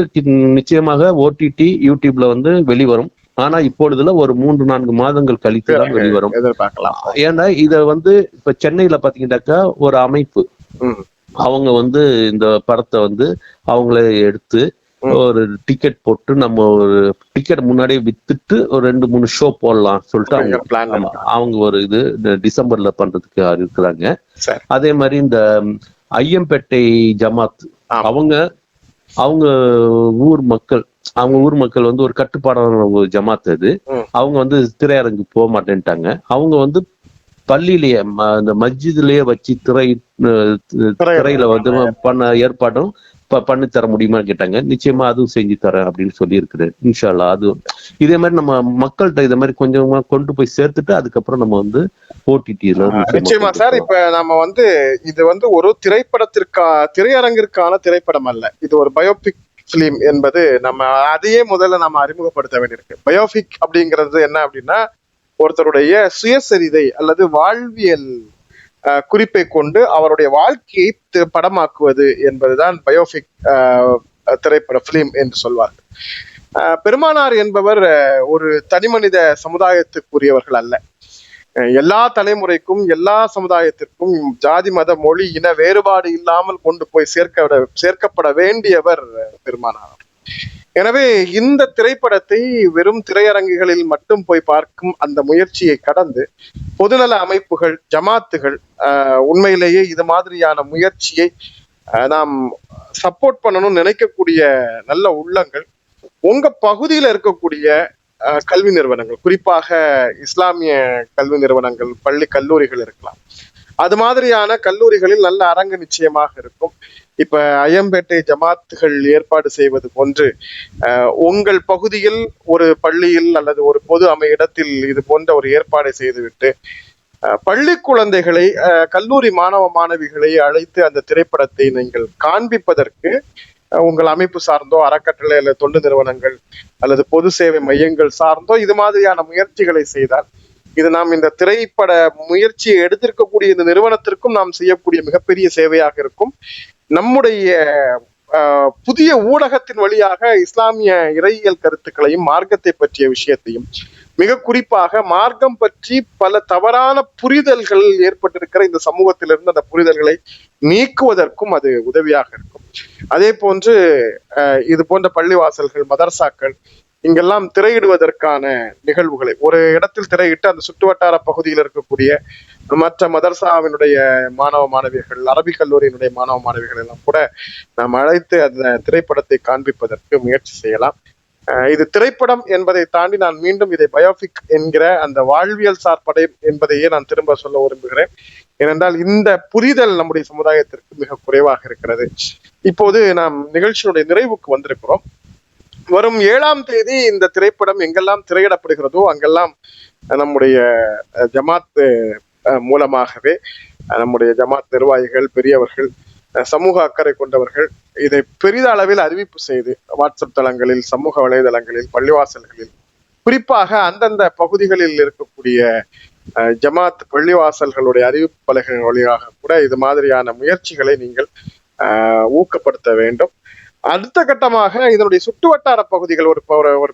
நிச்சயமாக OTT யூடியூப்ல வந்து வெளிவரும். ஆனா இப்பொழுதுல ஒரு 3-4 மாதங்கள் கழித்து தான் வெளிவரும், எதிர்பார்க்கலாம். ஏன்னா இத வந்து இப்ப சென்னையில பாத்தீங்கன்னாக்கா ஒரு அமைப்பு அவங்க வந்து இந்த படத்தை வந்து அவங்களே எடுத்து ஒரு டிக்கெட் போட்டு, நம்ம ஒரு டிக்கெட் முன்னாடியே வித்துட்டு ஒரு 2-3 ஷோ போடலாம் சொல்லிட்டு அவங்க ஒரு இது டிசம்பர்ல பண்றதுக்கு இருக்கிறாங்க. அதே மாதிரி இந்த ஐயம்பேட்டை ஜமாத் அவங்க ஊர் மக்கள் வந்து ஒரு கட்டுப்பாடான ஒரு ஜமாத். அது அவங்க வந்து திரையரங்கு போக மாட்டேன்ட்டாங்க. அவங்க வந்து பள்ளியிலேயே அந்த மஸ்ஜித்லயே வச்சு திரையில வந்து பண்ண ஏற்பாடும் பண்ணி தர முடியுமான்னு கேட்டாங்க. நிச்சயமா அதுவும் செஞ்சு தரேன் அப்படின்னு சொல்லி இருக்கிறேன். இன்ஷா அல்லாஹ். அது இதே மாதிரி நம்ம மக்கள்கிட்ட இதை மாதிரி கொஞ்சமா கொண்டு போய் சேர்த்துட்டு அதுக்கப்புறம் நம்ம வந்து OTT-ல நிச்சயமா சார். இப்ப நம்ம வந்து இது வந்து ஒரு திரையரங்கிற்கான திரைப்படம் அல்ல, இது ஒரு பயோபிக் பிலிம் என்பது நம்ம அதையே முதல்ல நம்ம அறிமுகப்படுத்த வேண்டியிருக்கு. பயோபிக் அப்படிங்கிறது என்ன அப்படின்னா, ஒருத்தருடைய சுயசரிதை அல்லது வாழ்வியல் குறிப்பை கொண்டு அவருடைய வாழ்க்கையை படமாக்குவது என்பதுதான் பயோபிக் திரைப்பட பிலிம் என்று சொல்வார்கள். பெருமானார் என்பவர் ஒரு தனிமனித சமுதாயத்துக்குரியவர்கள் அல்ல. எல்லா தலைமுறைக்கும் எல்லா சமுதாயத்திற்கும் ஜாதி மத மொழி இன வேறுபாடு இல்லாமல் கொண்டு போய் சேர்க்கப்பட வேண்டியவர் பெருமானார். எனவே இந்த திரைப்படத்தை வெறும் திரையரங்குகளில் மட்டும் போய் பார்க்கும் அந்த முயற்சியை கடந்து பொதுநல அமைப்புகள், ஜமாத்துகள் உண்மையிலேயே இது மாதிரியான முயற்சியை நாம் சப்போர்ட் பண்ணணும்னு நினைக்கக்கூடிய நல்ல உள்ளங்கள் உங்க பகுதியில இருக்கக்கூடிய கல்வி நிறுவனங்கள், குறிப்பாக இஸ்லாமிய கல்வி நிறுவனங்கள், பள்ளி கல்லூரிகள் இருக்கலாம். அது மாதிரியான கல்லூரிகளில் நல்ல அரங்கு நிச்சயமாக இருக்கும். இப்ப ஐயம்பேட்டை ஜமாத்துகள் ஏற்பாடு செய்வது போன்று உங்கள் பகுதியில் ஒரு பள்ளியில் அல்லது ஒரு பொது இடத்தில் இது போன்ற ஒரு ஏற்பாடை செய்துவிட்டு பள்ளி குழந்தைகளை, கல்லூரி மாணவ மாணவிகளை அழைத்து அந்த திரைப்படத்தை நீங்கள் காண்பிப்பதற்கு உங்கள் அமைப்பு சார்ந்தோ, அறக்கட்டளை அல்லது தொண்டு நிறுவனங்கள் அல்லது பொது சேவை மையங்கள் சார்ந்தோ இது மாதிரியான முயற்சிகளை செய்தால், இது நாம் இந்த திரைப்பட முயற்சியை எடுத்திருக்கக்கூடிய இந்த நிறுவனத்திற்கும் நாம் செய்யக்கூடிய மிகப்பெரிய சேவையாக இருக்கும். நம்முடைய புதிய ஊடகத்தின் வழியாக இஸ்லாமிய இறையியல் கருத்துக்களையும் மார்க்கத்தை பற்றிய விஷயத்தையும், மிக குறிப்பாக மார்க்கம் பற்றி பல தவறான புரிதல்கள் ஏற்பட்டிருக்கிற இந்த சமூகத்திலிருந்து அந்த புரிதல்களை நீக்குவதற்கும் அது உதவியாக இருக்கும். அதே போன்று இது போன்ற பள்ளிவாசல்கள், மதரசாக்கள் இங்கெல்லாம் திரையிடுவதற்கான நிகழ்வுகளை ஒரு இடத்தில் திரையிட்டு அந்த சுற்றுவட்டார பகுதியில் இருக்கக்கூடிய மற்ற மதரசாவினுடைய மாணவ மாணவிகள், அரபிக் கல்லூரியினுடைய மாணவ மாணவிகள் எல்லாம் கூட நாம் அழைத்து அந்த திரைப்படத்தை காண்பிப்பதற்கு முயற்சி செய்யலாம். இது திரைப்படம் என்பதை தாண்டி நான் மீண்டும் இதை பயோபிக் என்கிற அந்த வாழ்வியல் சார்படை என்பதையே நான் திரும்ப சொல்ல விரும்புகிறேன். ஏனென்றால் இந்த புரிதல் நம்முடைய சமுதாயத்திற்கு மிக குறைவாக இருக்கிறது. இப்போது நாம் நிகழ்ச்சியினுடைய நிறைவுக்கு வந்திருக்கிறோம். வரும் 7ஆம் தேதி இந்த திரைப்படம் எங்கெல்லாம் திரையிடப்படுகிறதோ அங்கெல்லாம் நம்முடைய ஜமாத் மூலமாகவே நம்முடைய ஜமாத் நிர்வாகிகள், பெரியவர்கள், சமூக அக்கறை கொண்டவர்கள் இதை பெரித அளவில் அறிவிப்பு செய்து வாட்ஸ்அப் தளங்களில், சமூக வலைதளங்களில், பள்ளிவாசல்களில், குறிப்பாக அந்தந்த பகுதிகளில் இருக்கக்கூடிய ஜமாத் பள்ளிவாசல்களுடைய அறிவிப்பு பலகைகள் வழியாக கூட இது மாதிரியான முயற்சிகளை நீங்கள் ஊக்கப்படுத்த வேண்டும். அடுத்த கட்டமாக இதனுடைய சுற்று வட்டார பகுதிகள் ஒரு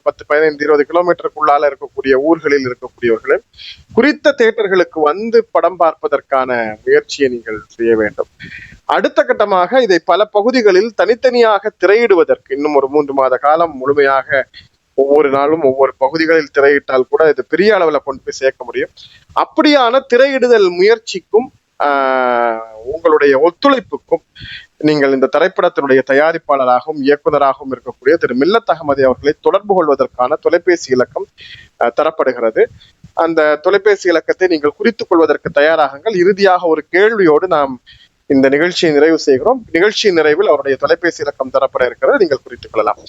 10, 15, 20 கிலோமீட்டருக்குள்ளால இருக்கக்கூடிய ஊர்களில் இருக்கக்கூடியவர்கள் குறித்த தியேட்டர்களுக்கு வந்து படம் பார்ப்பதற்கான முயற்சியை நீங்கள் செய்ய வேண்டும். அடுத்த கட்டமாக இதை பல பகுதிகளில் தனித்தனியாக திரையிடுவதற்கு இன்னும் ஒரு 3 மாத காலம் முழுமையாக ஒவ்வொரு நாளும் ஒவ்வொரு பகுதிகளில் திரையிட்டால் கூட இது பெரிய அளவுல கொண்டு போய் சேர்க்க முடியும். அப்படியான திரையிடுதல் முயற்சிக்கும் உங்களுடைய ஒத்துழைப்புக்கும் நீங்கள் இந்த திரைப்படத்தினுடைய தயாரிப்பாளராகவும் இயக்குநராகவும் இருக்கக்கூடிய திரு மில்லத் அகமதி அவர்களை தொடர்பு கொள்வதற்கான தொலைபேசி இலக்கம் தரப்படுகிறது. அந்த தொலைபேசி இலக்கத்தை நீங்கள் குறித்துக் கொள்வதற்கு தயாராகுங்கள். இறுதியாக ஒரு கேள்வியோடு நாம் இந்த நிகழ்ச்சியை நிறைவு செய்கிறோம். நிகழ்ச்சியின் நிறைவில் அவருடைய தொலைபேசி இலக்கம் தரப்பட இருக்கிறது, நீங்கள் குறித்துக் கொள்ளலாம்.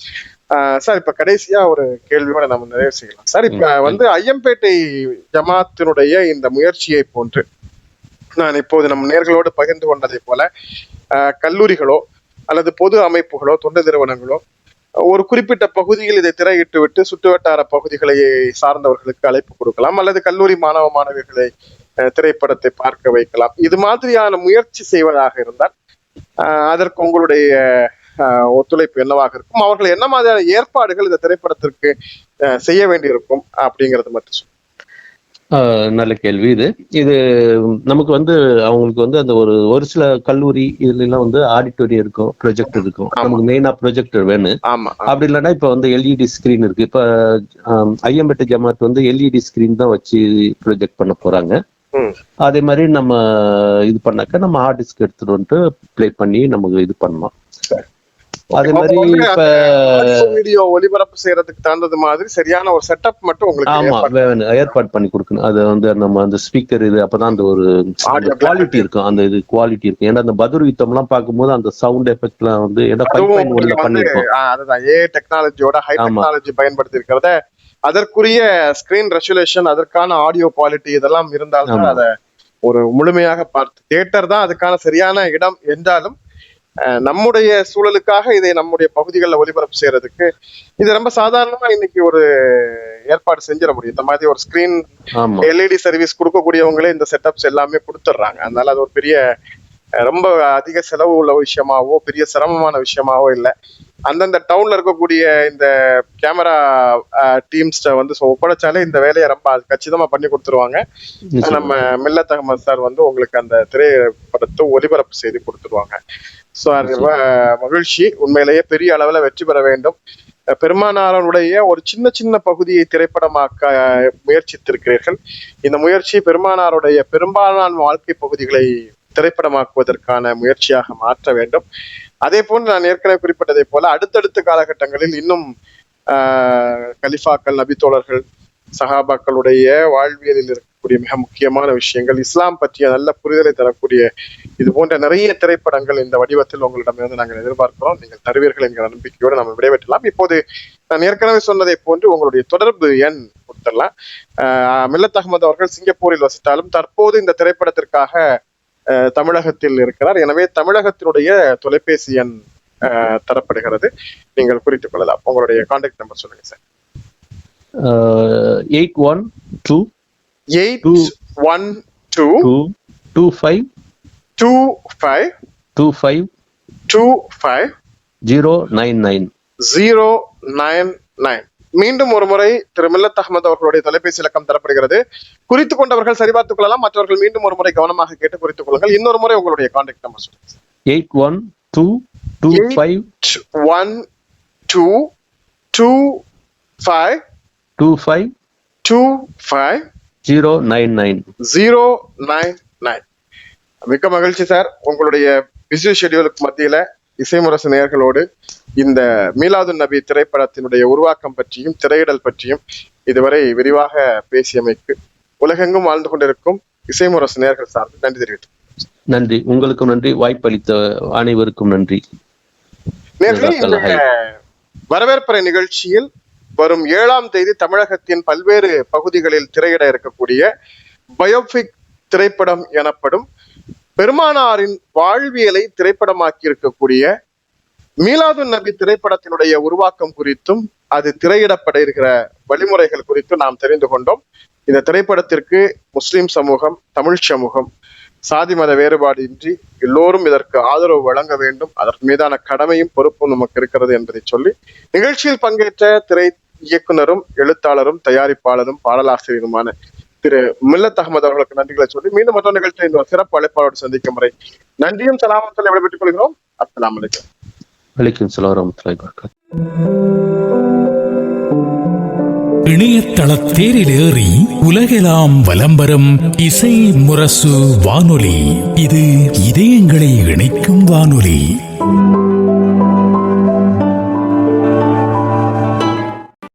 சார், இப்ப கடைசியா ஒரு கேள்வியோட நம்ம நிறைவு செய்யலாம். சார், இப்ப வந்து ஐயம்பேட்டை ஜமாத்தினுடைய இந்த முயற்சியை போன்று நான் இப்போது நம் நேர்களோடு பகிர்ந்து கொண்டதை போல கல்லூரிகளோ அல்லது பொது அமைப்புகளோ, தொண்டு நிறுவனங்களோ ஒரு குறிப்பிட்ட பகுதியில் இதை திரையிட்டு விட்டு சுற்றுவட்டார பகுதிகளை சார்ந்தவர்களுக்கு அழைப்பு கொடுக்கலாம், அல்லது கல்லூரி மாணவ மாணவிகளை திரைப்படத்தை பார்க்க வைக்கலாம். இது மாதிரியான முயற்சி செய்வதாக இருந்தால் அதற்கு உங்களுடைய ஒத்துழைப்பு என்னவாக இருக்கும், அவர்கள் என்ன மாதிரியான ஏற்பாடுகள் இந்த திரைப்படத்திற்கு செய்ய வேண்டியிருக்கும் அப்படிங்கறது மட்டும் சொல்லுங்க. நல்ல கேள்வி இது. இது நமக்கு அவங்களுக்கு அந்த ஒரு சில கல்லூரி இதுல எல்லாம் ஆடிட்டோரியம் இருக்கும், ப்ரொஜெக்டர் இருக்கும். நமக்கு மெயினா ப்ரொஜெக்டர் வேணும். அப்படி இல்லைன்னா இப்ப எல்இடி ஸ்கிரீன் இருக்கு. இப்ப ஐயம்பேட்டை ஜமாத் எல்இடி ஸ்கிரீன் தான் வச்சு ப்ரொஜெக்ட் பண்ண போறாங்க. அதே மாதிரி நம்ம இது பண்ணாக்க நம்ம ஹார்ட் டிஸ்க் எடுத்துட்டு வந்துட்டு பிளே பண்ணி நமக்கு இது பண்ணலாம். அதே மாதிரி இப்ப வீடியோ ஒளிபரப்பு செய்யறதுக்கு தகுந்தது மாதிரி சரியான ஒரு செட்டப் மட்டும் உங்களுக்கு ஏற்பாடு பண்ணி கொடுக்கணும். அது நம்ம அந்த ஸ்பீக்கர் இது அப்பதான் அந்த ஒரு குவாலிட்டி இருக்கும், அந்த இது குவாலிட்டி இருக்கும். ஏன்னா அந்த பதுர் யுத்தம் எல்லாம் பார்க்கும்போது அந்த சவுண்ட் எஃபெக்ட் எல்லாம் ஏன்னா 5.1 பண்ணிருக்கோம். அதுதான் டெக்னாலஜியோட ஹை டெக்னாலஜி பயன்படுத்தி இருக்கிறத, அதற்குரிய ஸ்கிரீன் ரெசல்யூஷன், அதற்கான ஆடியோ குவாலிட்டி இதெல்லாம் இருந்தால்தான் அதை ஒரு முழுமையாக பார்த்து, தியேட்டர் தான் அதுக்கான சரியான இடம் என்றாலும் நம்முடைய சூழலுக்காக இதை நம்முடைய பகுதிகளில் ஒளிபரப்பு செய்யறதுக்கு இது ரொம்ப சாதாரணமா இன்னைக்கு ஒரு ஏற்பாடு செஞ்சிட முடியும். இந்த மாதிரி ஒரு ஸ்கிரீன் எல்இடி சர்வீஸ் கொடுக்கக்கூடியவங்களே இந்த செட்டப்ஸ் எல்லாமே கொடுத்துட்றாங்க. அதனால அது ஒரு பெரிய ரொம்ப அதிக செலவு உள்ள விஷயமாவோ பெரிய சிரமமான விஷயமாவோ இல்லை. அந்தந்த டவுன்ல இருக்கக்கூடிய இந்த கேமரா டீம்ஸ்ட ஒப்படைச்சாலே இந்த வேலையை ரொம்ப கச்சிதமா பண்ணி கொடுத்துருவாங்க. நம்ம மில்லத் அகமது சார் உங்களுக்கு அந்த திரைப்படத்தை ஒளிபரப்பு செய்து கொடுத்துருவாங்க. ஸோ அது மகிழ்ச்சி. உண்மையிலேயே பெரிய அளவுல வெற்றி பெற வேண்டும். பெருமானாருடைய ஒரு சின்ன சின்ன பகுதியை திரைப்படமாக்க முயற்சித்திருக்கிறீர்கள். இந்த முயற்சி பெருமானாருடைய பெரும்பாலான வாழ்க்கை பகுதிகளை திரைப்படமாக்குவதற்கான முயற்சியாக மாற்ற வேண்டும். அதே போன்று நான் ஏற்கனவே குறிப்பிட்டதை போல அடுத்தடுத்த காலகட்டங்களில் இன்னும் கலிஃபாக்கள், நபித்தோழர்கள், சஹாபாக்களுடைய வாழ்வியலில் இருக்கக்கூடிய மிக முக்கியமான விஷயங்கள், இஸ்லாம் பற்றிய நல்ல புரிதலை தரக்கூடிய இது போன்ற நிறைய திரைப்படங்கள் இந்த வடிவத்தில் உங்களிடமிருந்து நாங்கள் எதிர்பார்க்கிறோம். நீங்கள் தருவீர்கள் என்கிற நம்பிக்கையோடு நம்ம விடைபெற்றலாம். இப்போது நான் ஏற்கனவே சொன்னதை போன்று உங்களுடைய தொடர்பு எண் கொடுத்துடலாம். மில்லத் அகமது அவர்கள் சிங்கப்பூரில் வசித்தாலும் தற்போது இந்த திரைப்படத்திற்காக தமிழகத்தில் இருக்கிறார். எனவே தமிழகத்தினுடைய தொலைபேசி எண் தரப்படுகிறது, நீங்கள் குறித்துக் கொள்ளலாம். உங்களுடைய கான்டாக்ட் நம்பர் சொல்லுங்க சார். 812252525 மீண்டும் ஒரு முறை திரு மில்லத் அகமது அவர்களுடைய தொலைபேசி இலக்கம் தரப்படுகிறது. குறித்துக் கொண்டவர்கள் சரிபார்த்துக் கொள்ளலாம். மற்றவர்கள் மீண்டும் ஒரு முறை கவனமாக கேட்டு குறித்துக் கொள்ளுங்கள். இன்னொரு முறை உங்களுடைய கான்டாக்ட் நம்பர் சொல்லுங்க. 8122525250999. மிக்க மகிழ்ச்சி சார். உங்களுடைய பிஸி ஷெட்யூலுக்கு மத்தியில இசைமுரசு நேயர்களோடு இந்த மீலாதுன் நபி திரைப்படத்தினுடைய உருவாக்கம் பற்றியும் திரையிடல் பற்றியும் இதுவரை விரிவாக பேசியமைக்கு உலகெங்கும் வாழ்ந்து கொண்டிருக்கும் இசைமுரசு நேயர்கள் சார்பில் நன்றி தெரிவித்து. நன்றி. உங்களுக்கும் நன்றி. வாய்ப்பளித்த அனைவருக்கும் நன்றி. வரவேற்பறை நிகழ்ச்சியில் வரும் 7ஆம் தேதி தமிழகத்தின் பல்வேறு பகுதிகளில் திரையிட இருக்கக்கூடிய பயோபிக் திரைப்படம் எனப்படும் பெருமானாரின் வாழ்வியலை திரைப்படமாக்கி இருக்கக்கூடிய மீலாதுன் நபி திரைப்படத்தினுடைய உருவாக்கம் குறித்தும் அது திரையிடப்பட இருக்கிற வழிமுறைகள் குறித்தும் நாம் தெரிந்து கொண்டோம். இந்த திரைப்படத்திற்கு முஸ்லிம் சமூகம், தமிழ் சமூகம், சாதி மத வேறுபாடு இன்றி எல்லோரும் இதற்கு ஆதரவு வழங்க வேண்டும். அதற்கு மீதான கடமையும் பொறுப்பும் நமக்கு இருக்கிறது என்பதை சொல்லி நிகழ்ச்சியில் பங்கேற்ற திரை இயக்குனரும் எழுத்தாளரும் தயாரிப்பாளரும் பாடலாசிரியருமான திரு மில்லத் அகமது அவர்களுக்கு நன்றிகளை சொல்லி மீண்டும் மற்றொரு நிகழ்ச்சியை இந்த சிறப்பு அழைப்பாளரோடு சந்திக்கும் முறை நன்றியும் சலாமும் சொல்லி விடைபெற்றுக் கொள்கிறோம். அஸ்ஸலாமு அலைக்கும். வலைக்கும் ஸலாம் வரஹ்மத்துல்லாஹி வபரகாத்துஹு. இணையதள தேரிலேறி உலகெல்லாம் வலம் வரும் இசை முரசு வானொலி. இது இதயங்களை இணைக்கும் வானொலி.